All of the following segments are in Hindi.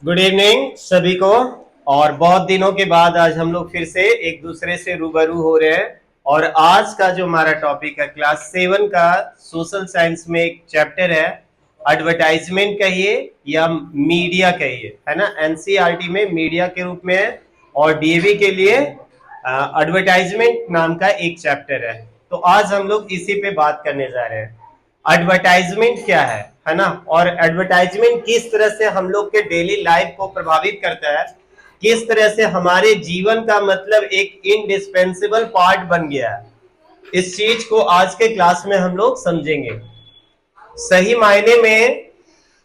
गुड इवनिंग सभी को। और बहुत दिनों के बाद आज हम लोग फिर से एक दूसरे से रूबरू हो रहे हैं। और आज का जो हमारा टॉपिक है क्लास 7 का सोशल साइंस में एक चैप्टर है, एडवर्टाइजमेंट कहिए या मीडिया कहिए, है ना। एनसीईआरटी में मीडिया के रूप में है और डीएवी के लिए एडवर्टाइजमेंट नाम का एक चैप्टर है। तो आज हम लोग इसी पे बात करने जा रहे हैं। एडवर्टाइजमेंट क्या है ना, और एडवर्टाइजमेंट किस तरह से हम लोग के डेली लाइफ को प्रभावित करता है, किस तरह से हमारे जीवन का मतलब एक इनडिस्पेंसेबल पार्ट बन गया है। इस चीज को आज के क्लास में हम लोग समझेंगे। सही मायने में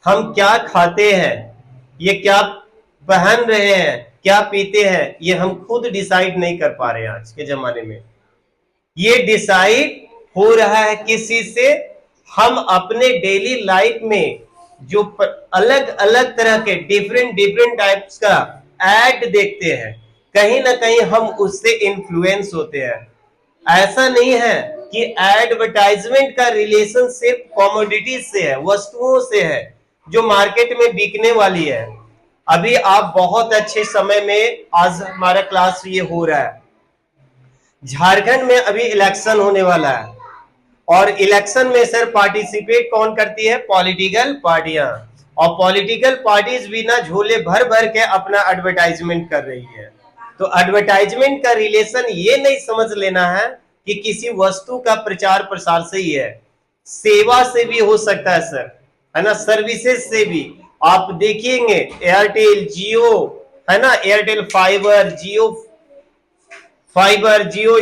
हम क्या खाते हैं, ये क्या पहन रहे हैं, क्या पीते हैं, ये हम खुद डिसाइड नहीं कर पा रहे हैं आज के जमाने में। ये डिसाइड हो रहा है किस चीज से? हम अपने डेली लाइफ में जो अलग अलग तरह के डिफरेंट डिफरेंट टाइप्स का एड देखते हैं, कहीं ना कहीं हम उससे इन्फ्लुएंस होते हैं। ऐसा नहीं है कि एडवर्टाइजमेंट का रिलेशन सिर्फ कॉमोडिटीज से है, वस्तुओं से है जो मार्केट में बिकने वाली है। अभी आप बहुत अच्छे समय में, आज हमारा क्लास ये हो रहा है, झारखंड में अभी इलेक्शन होने वाला है और इलेक्शन में सर पार्टिसिपेट कौन करती है? पॉलिटिकल पार्टियां। और पॉलिटिकल पार्टीज भी ना झोले भर भर के अपना एडवर्टाइजमेंट कर रही है। तो एडवर्टाइजमेंट का रिलेशन ये नहीं समझ लेना है कि किसी वस्तु का प्रचार प्रसार से ही है, सेवा से भी हो सकता है सर, है ना, सर्विसेज से भी। आप देखिएंगे एयरटेल जियो, है ना, एयरटेल फाइबर, जियो फाइबर, जियो,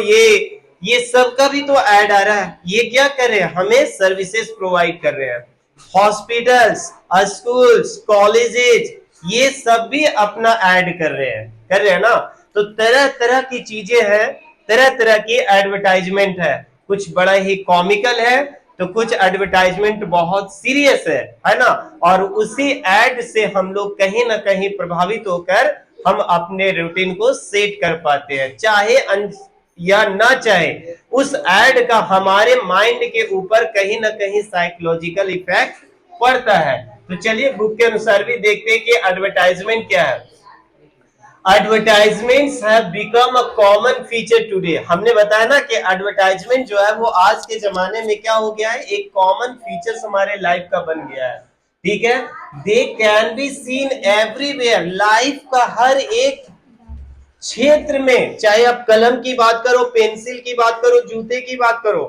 ये सब का भी तो ऐड आ रहा है। ये क्या कर रहे हैं? हमें सर्विसेज प्रोवाइड कर रहे हैं। हॉस्पिटल्स, स्कूल्स, कॉलेजेस, ये सब भी अपना ऐड कर रहे हैं ना। तो तरह तरह की चीजें हैं, तरह तरह की एडवर्टाइजमेंट है। कुछ बड़ा ही कॉमिकल है तो कुछ एडवर्टाइजमेंट बहुत सीरियस है ना। और उसी एड से हम लोग कहीं ना कहीं प्रभावित होकर हम अपने रूटीन को सेट कर पाते हैं, चाहे या ना चाहे। उस एड का हमारे माइंड के ऊपर कहीं ना कहीं साइकोलॉजिकल इफेक्ट पड़ता है। तो चलिए बुक के अनुसार भी देखते हैं कि एडवर्टाइजमेंट क्या है। Advertisements have become a common feature today. हमने बताया ना कि एडवर्टाइजमेंट जो है वो आज के जमाने में क्या हो गया है? एक कॉमन फीचर हमारे लाइफ का बन गया है। ठीक है, they can be seen everywhere. Life का हर एक क्षेत्र में, चाहे आप कलम की बात करो, पेंसिल की बात करो, जूते की बात करो,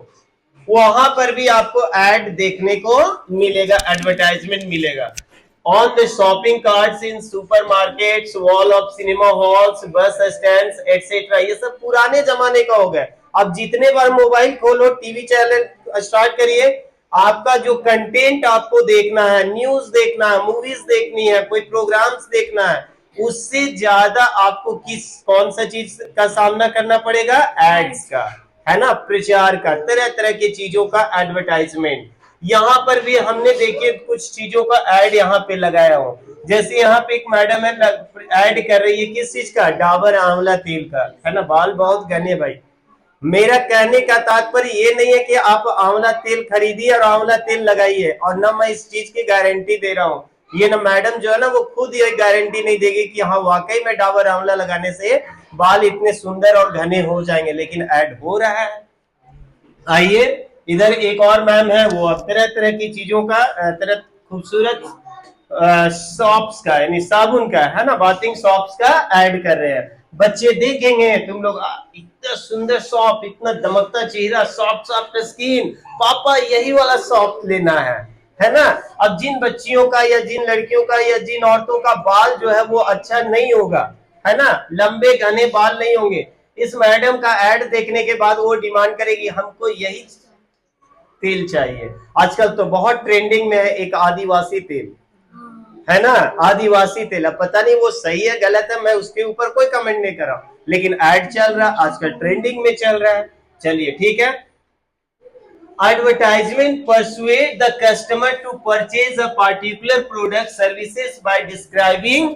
वहां पर भी आपको एड देखने को मिलेगा, एडवर्टाइजमेंट मिलेगा। On the shopping cards in supermarkets, wall of cinema halls, बस स्टैंड्स एटसेट्रा। ये सब पुराने जमाने का हो गया। अब जितने बार मोबाइल खोलो, टीवी चैनल स्टार्ट करिए, आपका जो कंटेंट आपको देखना है, न्यूज देखना है, मूवीज देखनी है, कोई प्रोग्राम्स देखना है, उससे ज्यादा आपको कौन सा चीज का सामना करना पड़ेगा? एड्स का, है ना, प्रचार का, तरह तरह की चीजों का एडवर्टाइजमेंट। यहाँ पर भी हमने देखिए कुछ चीजों का एड यहाँ पे लगाया हो। जैसे यहाँ पे एक मैडम है, एड कर रही है किस चीज का? डाबर आंवला तेल का, है ना। बाल बहुत घने भाई। मेरा कहने का तात्पर्य ये नहीं है कि आप आंवला तेल खरीदिए और आंवला तेल लगाइए, और ना मैं इस चीज की गारंटी दे रहा हूँ। ये ना मैडम जो है ना वो खुद ये गारंटी नहीं देगी कि हाँ वाकई में डाबर आंवला लगाने से बाल इतने सुंदर और घने हो जाएंगे, लेकिन ऐड हो रहा है। आइए, इधर एक और मैम है, वो तरह तरह की चीजों का, तरह खूबसूरत सॉप्स का, यानी साबुन का, है ना, बाथिंग सॉप्स का ऐड कर रहे हैं। बच्चे देखेंगे तुम लोग, इतना सुंदर सॉप, इतना दमकता चेहरा, सॉफ्ट सॉफ्ट स्किन, पापा यही वाला सॉप लेना है ना। अब जिन बच्चियों का या जिन लड़कियों का या जिन औरतों का बाल जो है वो अच्छा नहीं होगा, है ना, लंबे घने बाल नहीं होंगे, इस मैडम का ऐड देखने के बाद वो डिमांड करेगी हमको यही तेल चाहिए। आजकल तो बहुत ट्रेंडिंग में है एक आदिवासी तेल, है ना, आदिवासी तेल। अब पता नहीं वो सही है गलत है, मैं उसके ऊपर कोई कमेंट नहीं कर रहा हूं, लेकिन ऐड चल रहा है, आजकल ट्रेंडिंग में चल रहा है। चलिए ठीक है। Advertisement persuade the customer to purchase a particular product services by describing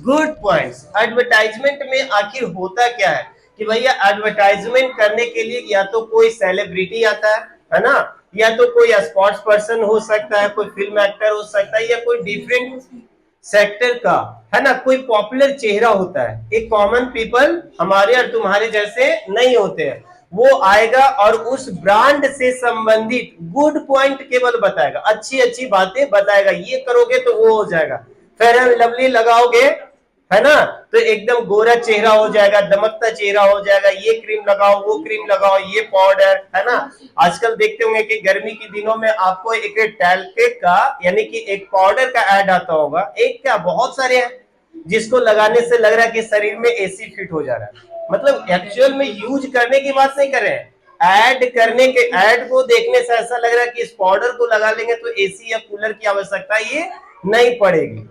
good points। Advertisement में आखिर होता क्या है कि भैया एडवर्टाइजमेंट करने के लिए या तो कोई सेलिब्रिटी आता है ना, या तो कोई स्पोर्ट्स पर्सन हो सकता है, कोई फिल्म एक्टर हो सकता है, या कोई डिफरेंट सेक्टर का, है ना, कोई पॉपुलर चेहरा होता है, एक कॉमन पीपल हमारे और तुम्हारे जैसे नहीं होते हैं, वो आएगा और उस ब्रांड से संबंधित गुड पॉइंट केवल बताएगा, अच्छी अच्छी बातें बताएगा, ये करोगे तो वो हो जाएगा, फेयर एंड लवली लगाओगे, है ना, तो एकदम गोरा चेहरा हो जाएगा, दमकता चेहरा हो जाएगा, ये क्रीम लगाओ, वो क्रीम लगाओ, ये पाउडर, है ना। आजकल देखते होंगे कि गर्मी के दिनों में आपको एक टैल्के का यानी कि एक पाउडर का ऐड आता होगा, एक क्या बहुत सारे हैं, जिसको लगाने से लग रहा है कि शरीर में एसी फिट हो जा रहा है, मतलब एक्चुअल में यूज करने की बात नहीं कर रहे हैं, ऐड करने के ऐड को देखने से ऐसा लग रहा है कि इस पाउडर को लगा लेंगे तो एसी या कूलर की आवश्यकता ये नहीं पड़ेगी,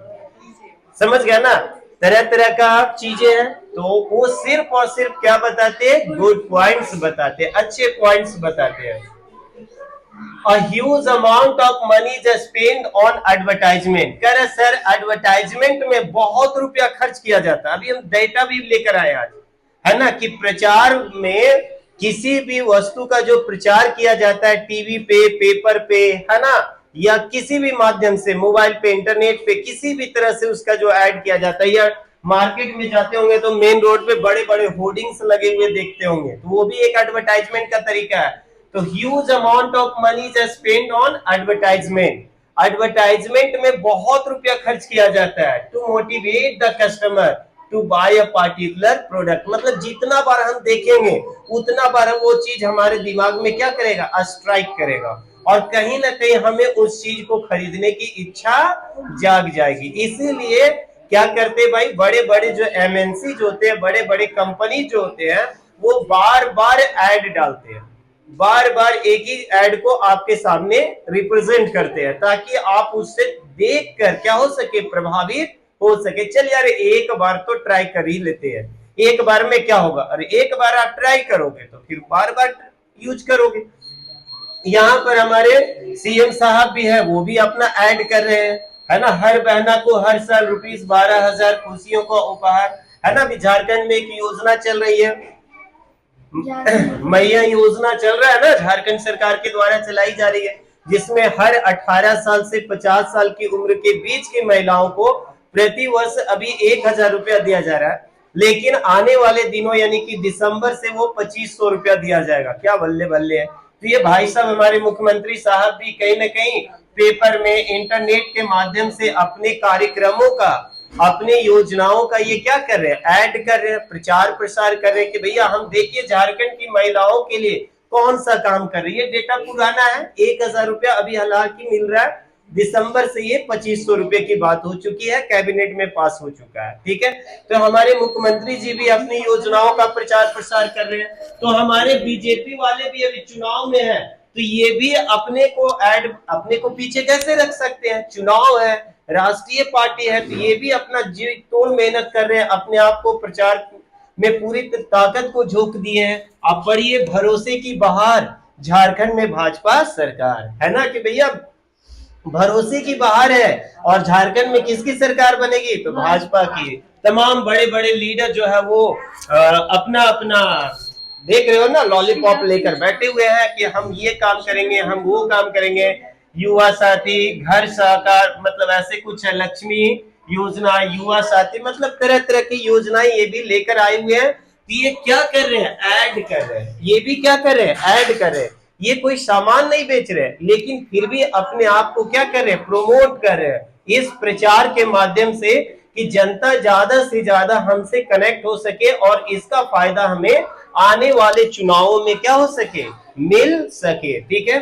समझ गया ना। तरह तरह का चीजें हैं, तो वो सिर्फ और सिर्फ क्या बताते हैं, गुड पॉइंट्स बताते हैं, अच्छे पॉइंट्स बताते हैं। A huge amount of money is spent on advertisement। कह रहे सर एडवर्टाइजमेंट में बहुत रुपया खर्च किया जाता है, अभी हम डेटा भी लेकर आए आज, है ना, कि प्रचार में किसी भी वस्तु का जो प्रचार किया जाता है टीवी पे, पेपर पे, है ना, या किसी भी माध्यम से, मोबाइल पे, इंटरनेट पे, किसी भी तरह से उसका जो ऐड किया जाता है, या मार्केट में जाते होंगे तो मेन रोड पे बड़े बड़े होर्डिंग्स लगे हुए देखते होंगे, तो वो भी एक एडवर्टाइजमेंट का तरीका है। तो huge amount of money is spend on advertisement, advertisement में बहुत रुपया खर्च किया जाता है to motivate the customer to buy a particular product, मतलब जितना बार हम देखेंगे उतना बार वो चीज हमारे दिमाग में क्या करेगा, स्ट्राइक करेगा, और कहीं ना कहीं हमें उस चीज को खरीदने की इच्छा जाग जाएगी। इसीलिए क्या करते भाई, बड़े बड़े जो एमएनसी जो होते हैं, बड़े बड़े कंपनी जो होते हैं, वो बार बार एड डालते हैं, बार बार एक ही एड को आपके सामने रिप्रेजेंट करते हैं, ताकि आप उससे देखकर क्या हो सके, प्रभावित हो सके। चल यार एक बार तो ट्राई कर ही लेते हैं, एक बार में क्या होगा, अरे एक बार आप ट्राई करोगे तो फिर बार बार यूज करोगे। यहाँ पर हमारे सीएम साहब भी है, वो भी अपना ऐड कर रहे हैं, है ना, हर बहना को हर साल ₹12,000 खुशियों का उपहार, है ना। अभी झारखंड में एक योजना चल रही है, मैया योजना चल रहा है ना, झारखंड सरकार के द्वारा चलाई जा रही है, जिसमें हर 18 साल से 50 साल की उम्र के बीच की महिलाओं को प्रति वर्ष अभी 1,000 रुपया दिया जा रहा है, लेकिन आने वाले दिनों यानी कि दिसंबर से वो 2,500 रुपया दिया जाएगा। क्या बल्ले बल्ले है। तो ये भाई साहब हमारे मुख्यमंत्री साहब भी कहीं ना कहीं पेपर में, इंटरनेट के माध्यम से अपने कार्यक्रमों का, अपने योजनाओं का ये क्या कर रहे हैं, ऐड कर रहे हैं, प्रचार प्रसार कर रहे हैं कि भैया हम देखिए झारखंड की महिलाओं के लिए कौन सा काम कर रही है। डेटा पुराना है, 1,000 रुपया अभी हालांकि मिल रहा है, दिसंबर से ये 2,500 रुपए की बात हो चुकी है, कैबिनेट में पास हो चुका है, ठीक है। तो हमारे मुख्यमंत्री जी भी अपनी योजनाओं का प्रचार प्रसार कर रहे हैं, तो हमारे बीजेपी वाले भी अभी चुनाव में है, तो ये भी अपने को पीछे कैसे रख सकते हैं, चुनाव है, राष्ट्रीय पार्टी है, तो ये भी अपना जी तोड़ मेहनत कर रहे हैं, अपने आप को प्रचार में पूरी ताकत को झोंक दिए हैं। आप पढ़िए, भरोसे की बहार झारखंड में भाजपा सरकार, है ना, कि भैया भरोसे की बहार है, और झारखंड में किसकी सरकार बनेगी, तो भाजपा की। तमाम बड़े बड़े लीडर जो है वो अपना अपना देख रहे हो ना, लॉलीपॉप लेकर बैठे हुए हैं कि हम ये काम करेंगे, हम वो काम करेंगे, युवा साथी, घर सहकार, मतलब ऐसे कुछ है, लक्ष्मी योजना, युवा साथी, मतलब तरह तरह की योजनाएं ये भी लेकर आए हुए हैं। तो ये क्या कर रहे हैं, ऐड कर रहे हैं, ये भी क्या कर रहे हैं, ऐड कर रहे हैं। ये कोई सामान नहीं बेच रहे, लेकिन फिर भी अपने आप को क्या कर रहे हैं, प्रोमोट कर रहे हैं इस प्रचार के माध्यम से, कि जनता ज्यादा से ज्यादा हमसे कनेक्ट हो सके और इसका फायदा हमें आने वाले चुनावों में क्या हो सके, मिल सके, ठीक है।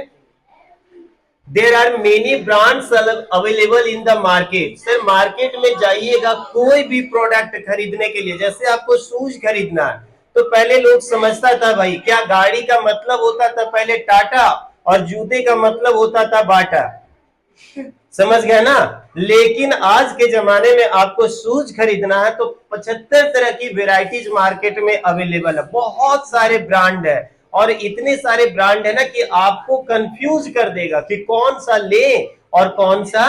There are many brands available in the market. Sir market में जाइएगा कोई भी प्रोडक्ट खरीदने के लिए, जैसे आपको शूज खरीदना है, तो पहले लोग समझता था भाई, क्या गाड़ी का मतलब होता था पहले टाटा, और जूते का मतलब होता था बाटा, समझ गए ना। लेकिन आज के जमाने में आपको शूज खरीदना है तो 75 तरह की वेराइटीज मार्केट में अवेलेबल है, बहुत सारे ब्रांड है, और इतने सारे ब्रांड है ना कि आपको कंफ्यूज कर देगा कि कौन सा ले और कौन सा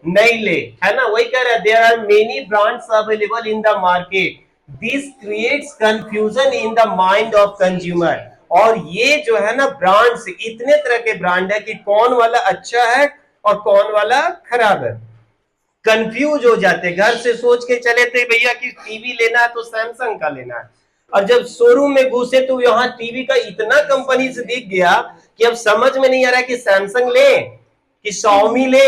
नहीं ले, है ना। वही कह रहा है, there are many brands available in the market, this creates confusion in the mind of consumer. और ये जो है ना ब्रांड्स, इतने तरह के ब्रांड है कि कौन वाला अच्छा है और कौन वाला खराब है। कंफ्यूज हो जाते हैं। घर से सोच के चले थे भैया कि टीवी लेना है तो सैमसंग का लेना है, और जब शोरूम में घुसे तो यहाँ टीवी का इतना कंपनी से दिख गया कि अब समझ में नहीं आ रहा कि सैमसंग ले कि Xiaomi ले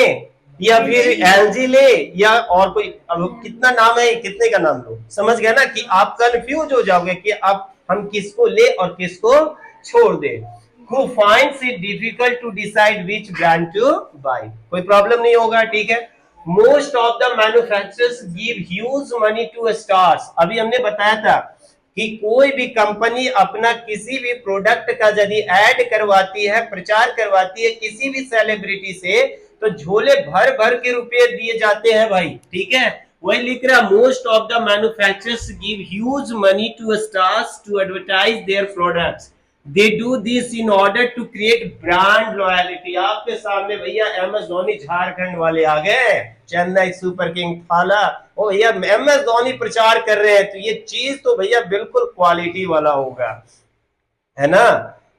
या फिर LG ले या और कोई, अब कितना नाम है, कितने का नाम लो, समझ गया ना कि आप कंफ्यूज हो जाओगे कि अब हम किसको ले और किसको छोड़ दे। Who finds it difficult to decide which brand to buy? कोई प्रॉब्लम नहीं होगा, ठीक है। Most of the manufacturers give huge money to stars। अभी हमने बताया था कि कोई भी कंपनी अपना किसी भी प्रोडक्ट का यदि ऐड करवाती है, प्रचार करवाती है किसी भी सेलिब्रिटी से, तो झोले भर भर के रुपए दिए जाते हैं भाई, ठीक है। वही लिख रहा, most of the manufacturers give huge money to stars to advertise their products. They do this in order to create brand loyalty. आपके सामने भैया MS धोनी झारखंड वाले आ गए, चेन्नई सुपर किंग थाला, ओ भैया MS धोनी प्रचार कर रहे हैं, तो ये चीज तो भैया बिल्कुल क्वालिटी वाला होगा, है ना।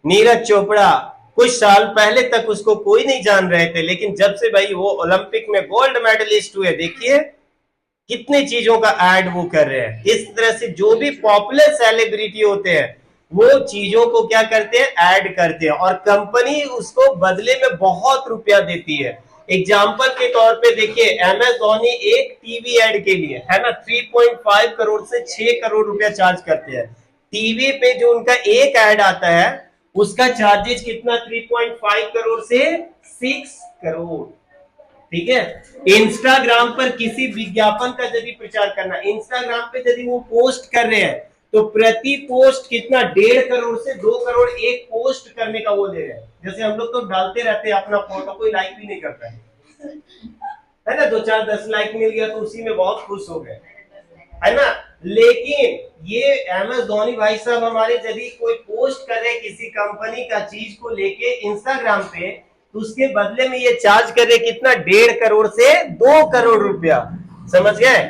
नीरज चोपड़ा, कुछ साल पहले तक उसको कोई नहीं जान रहे थे, लेकिन जब से भाई वो ओलंपिक में गोल्ड मेडलिस्ट हुए, देखिए कितनी चीजों का ऐड वो कर रहे हैं। इस तरह से जो भी पॉपुलर सेलिब्रिटी होते हैं वो चीजों को क्या करते हैं, ऐड करते हैं, और कंपनी उसको बदले में बहुत रुपया देती है। एग्जाम्पल के तौर पे देखिए, MS धोनी एक टीवी एड के लिए, है ना, 3.5 करोड़ से 6 करोड़ रुपया चार्ज करते हैं। टीवी पे जो उनका एक ऐड आता है उसका चार्जेस कितना, 3.5 करोड़ से 6 करोड़, ठीक है। इंस्टाग्राम पर किसी विज्ञापन का यदि प्रचार करना, इंस्टाग्राम पे यदि वो पोस्ट कर रहे हैं तो प्रति पोस्ट कितना, 1.5 करोड़ से 2 करोड़ एक पोस्ट करने का वो ले रहे हैं। जैसे हम लोग तो डालते रहते हैं अपना फोटो, कोई लाइक भी नहीं करता है ना, 2-4-10 लाइक मिल गया तो उसी में बहुत खुश हो गए, है ना। लेकिन ये MS धोनी भाई साहब हमारे यदि कोई पोस्ट कर रहे किसी कंपनी का चीज को लेके इंस्टाग्राम पे, तो उसके बदले में ये चार्ज कर रहे कितना, 1.5 करोड़ से 2 करोड़ रुपया, समझ गए।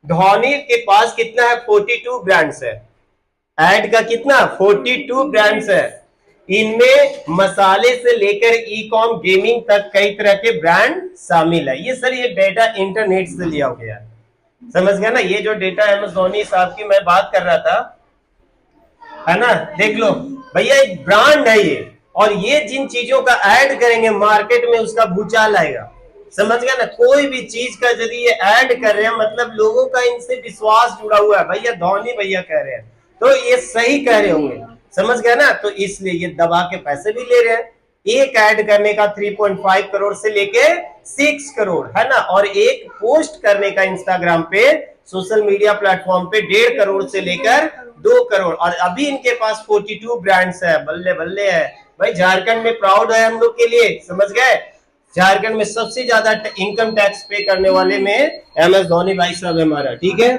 धोनी के पास कितना है, 42 ब्रांड्स है, ऐड का कितना, 42 ब्रांड्स है। इनमें मसाले से लेकर ई कॉम गेमिंग तक कई तरह के ब्रांड शामिल है। ये सर ये डेटा इंटरनेट से लिया गया, समझ गया ना। ये जो डेटा MS धोनी साहब की मैं बात कर रहा था, है ना, देख लो भैया एक ब्रांड है ये, और ये जिन चीजों का ऐड करेंगे मार्केट में उसका भूचाल आएगा, समझ गया ना। कोई भी चीज का यदि ये ऐड कर रहे हैं मतलब लोगों का इनसे विश्वास जुड़ा हुआ है, भैया धोनी भैया कह रहे हैं तो ये सही कह रहे होंगे, समझ गया ना। तो इसलिए ये दबा के पैसे भी ले रहे हैं। एक ऐड करने का 3.5 करोड़ से लेके 6 करोड़, है ना, और एक पोस्ट करने का इंस्टाग्राम पे सोशल मीडिया प्लेटफॉर्म पे 1.5 करोड़ से लेकर 2 करोड़, और अभी इनके पास 42 ब्रांड्स है, बल्ले बल्ले है भाई। झारखंड में प्राउड है हम लोग के लिए, समझ गए। झारखंड में सबसे ज्यादा इनकम टैक्स पे करने वाले में MS धोनी भाई साहब हमारा, ठीक है।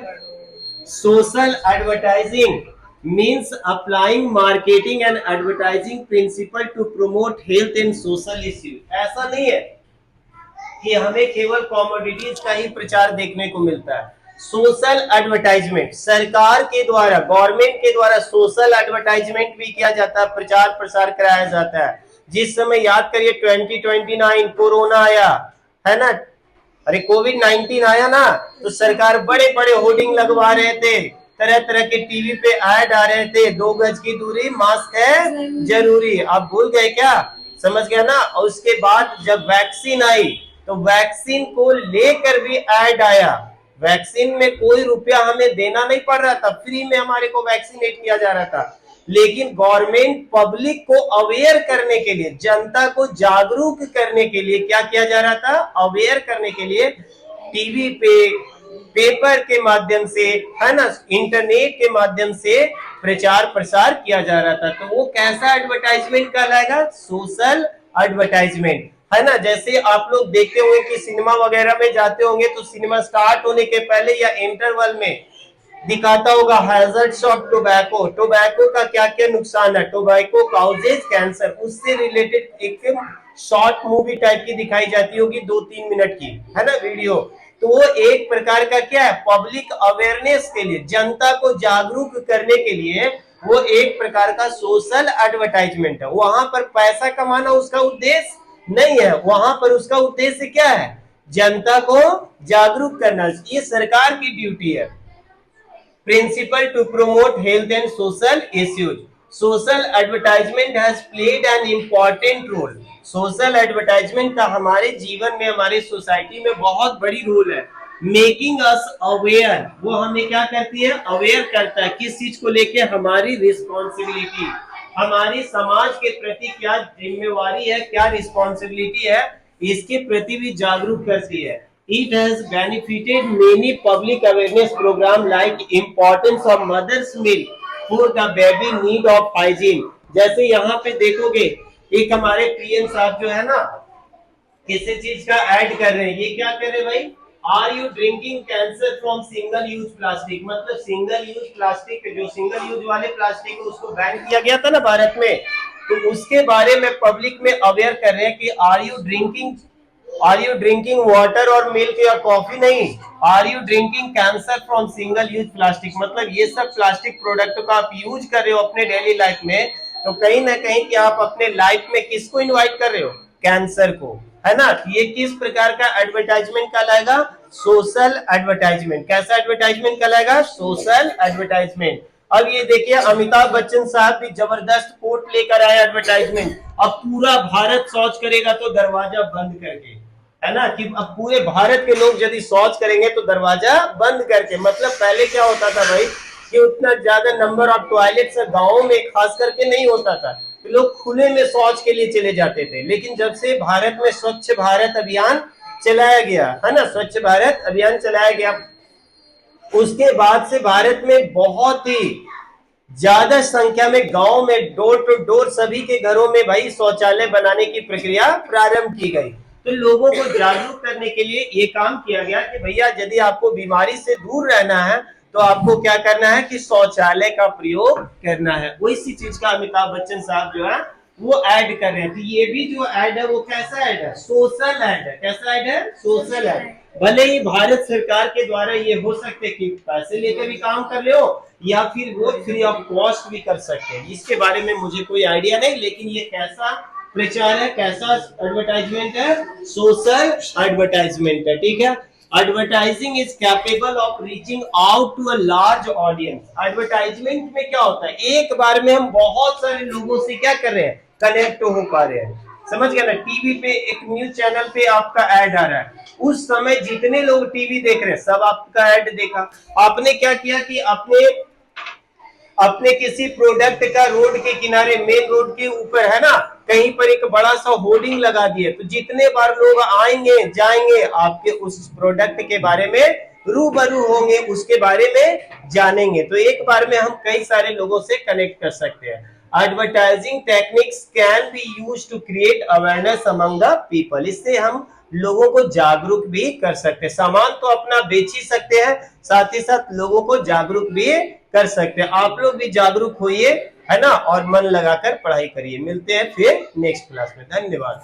Social advertising means applying marketing and advertising principle to promote health and social issue। ऐसा नहीं है कि हमें केवल कॉमोडिटीज का ही प्रचार देखने को मिलता है। सोशल एडवर्टाइजमेंट सरकार के द्वारा, गवर्नमेंट के द्वारा सोशल एडवर्टाइजमेंट भी किया जाता है, प्रचार प्रसार कराया जाता है। जिस समय याद करिए 2029 कोरोना आया, है ना, अरे कोविड-19 आया ना, तो सरकार बड़े बड़े होर्डिंग लगवा रहे थे, तरह तरह के टीवी पे ऐड आ रहे थे, 2 गज की दूरी, मास्क है जरूरी। आप भूल गए क्या, समझ गया ना। और उसके बाद जब वैक्सीन आई तो वैक्सीन को लेकर भी ऐड आया। वैक्सीन में कोई रुपया हमें देना नहीं पड़ रहा था, फ्री में हमारे को वैक्सीनेट किया जा रहा था। लेकिन गवर्नमेंट पब्लिक को अवेयर करने के लिए, जनता को जागरूक करने के लिए क्या किया जा रहा था, अवेयर करने के लिए टीवी पे, पेपर के माध्यम से, है ना, इंटरनेट के माध्यम से प्रचार प्रसार किया जा रहा था। तो वो कैसा एडवर्टाइजमेंट कहलाएगा, सोशल एडवर्टाइजमेंट, है ना। जैसे आप लोग देखते होंगे कि सिनेमा वगैरह में जाते होंगे तो सिनेमा स्टार्ट होने के पहले या इंटरवल में दिखाता होगा हैजर्ड्स ऑफ टोबैको, टोबैको का क्या क्या नुकसान है, टोबैको काउजेज कैंसर, उससे रिलेटेड एक शॉर्ट मूवी टाइप की दिखाई जाती होगी 2-3 मिनट की, है ना, वीडियो। तो वो एक प्रकार का क्या है, पब्लिक अवेयरनेस के लिए, जनता को जागरूक करने के लिए वो एक प्रकार का सोशल एडवर्टाइजमेंट है। वहां पर पैसा कमाना उसका उद्देश्य नहीं है, वहां पर उसका उद्देश्य क्या है जनता को जागरूक करना, ये सरकार की ड्यूटी है। Principle to promote health and social issues. Social advertisement has played an important role. Social advertisement का हमारे जीवन में, हमारे सोसाइटी में बहुत बड़ी रोल है। मेकिंग अस अवेयर, वो हमें क्या करती है, अवेयर करता है किस चीज को लेके, हमारी रिस्पॉन्सिबिलिटी, हमारी समाज के प्रति क्या जिम्मेवारी है, क्या रिस्पॉन्सिबिलिटी है, इसके प्रति भी जागरूक करती है। It has benefited many public awareness program like importance of mother's milk for the baby need of hygiene। जैसे यहाँ पे देखोगे एक हमारे पीएम साहब जो है ना, किसी चीज का ऐड कर रहे हैं, ये क्या कर रहे हैं भाई, are you drinking cancer from single use plastic, मतलब सिंगल यूज प्लास्टिक, जो सिंगल यूज वाले प्लास्टिक है उसको बैन किया गया था ना भारत में, तो उसके बारे में पब्लिक में अवेयर कर रहे हैं कि आर यू ड्रिंकिंग वाटर और मिल्क या कॉफी, नहीं, are you drinking cancer from single use plastic, मतलब ये सब प्लास्टिक प्रोडक्ट का आप यूज कर रहे हो अपने डेली लाइफ में, तो कहीं ना कहीं कि आप अपने लाइफ में किसको इनवाइट कर रहे हो, कैंसर को, है ना। ये किस प्रकार का एडवर्टाइजमेंट कहलाएगा, सोशल एडवर्टाइजमेंट। कैसा एडवर्टाइजमेंट कहलाएगा, सोशल एडवर्टाइजमेंट। अब ये देखिए अमिताभ बच्चन साहब भी जबरदस्त कोट लेकर आए एडवर्टाइजमेंट, अब पूरा भारत शौच करेगा तो दरवाजा बंद करके, है ना, कि अब पूरे भारत के लोग यदि शौच करेंगे तो दरवाजा बंद करके। मतलब पहले क्या होता था भाई कि उतना ज्यादा नंबर ऑफ टॉयलेट्स गाँव में खास करके नहीं होता था, तो लोग खुले में शौच के लिए चले जाते थे। लेकिन जब से भारत में स्वच्छ भारत अभियान चलाया गया, है ना, स्वच्छ भारत अभियान चलाया गया, उसके बाद से भारत में बहुत ही ज्यादा संख्या में गांव में डोर टू डोर सभी के घरों में भाई शौचालय बनाने की प्रक्रिया प्रारंभ की गई। तो लोगों को जागरूक करने के लिए ये काम किया गया कि भैया यदि आपको बीमारी से दूर रहना है तो आपको क्या करना है कि शौचालय का प्रयोग करना है। वही सी चीज का अमिताभ बच्चन साहब जो है वो ऐड कर रहे हैं। तो ये भी जो ऐड है वो कैसा ऐड है, सोशल ऐड है। कैसा ऐड है, सोशल ऐड। भले ही भारत सरकार के द्वारा ये हो सकते कि पैसे लेकर भी काम कर ले हो या फिर वो फ्री ऑफ कॉस्ट भी कर सकते हैं, इसके बारे में मुझे कोई आइडिया नहीं, लेकिन ये कैसा प्रचार है, कैसा एडवर्टाइजमेंट है, सोशल एडवर्टाइजमेंट है, ठीक है। Advertising is capable of reaching out to a large audience. Advertisement में क्या होता है, एक बार में हम बहुत सारे लोगों से क्या कर रहे हैं, कनेक्ट हो पा रहे हैं। समझ गए ना, टीवी पे एक न्यूज चैनल पे आपका ऐड आ रहा है, उस समय जितने लोग टीवी देख रहे हैं सब आपका ऐड देखा। आपने क्या किया कि अपने किसी प्रोडक्ट का रोड के किनारे, मेन रोड के ऊपर, है ना, कहीं पर एक बड़ा सा होर्डिंग लगा दिए, तो जितने बार लोग आएंगे जाएंगे आपके उस प्रोडक्ट के बारे में रूबरू होंगे, उसके बारे में जानेंगे, तो एक बार में हम कई सारे लोगों से कनेक्ट कर सकते हैं। Advertising techniques can be used to create awareness among the people. इससे हम लोगों को जागरूक भी कर सकते हैं। सामान तो अपना बेच ही सकते हैं, साथ ही साथ लोगों को जागरूक भी कर सकते हैं। आप लोग भी जागरूक होइए, है ना, और मन लगाकर पढ़ाई करिए। मिलते हैं फिर नेक्स्ट क्लास में। धन्यवाद।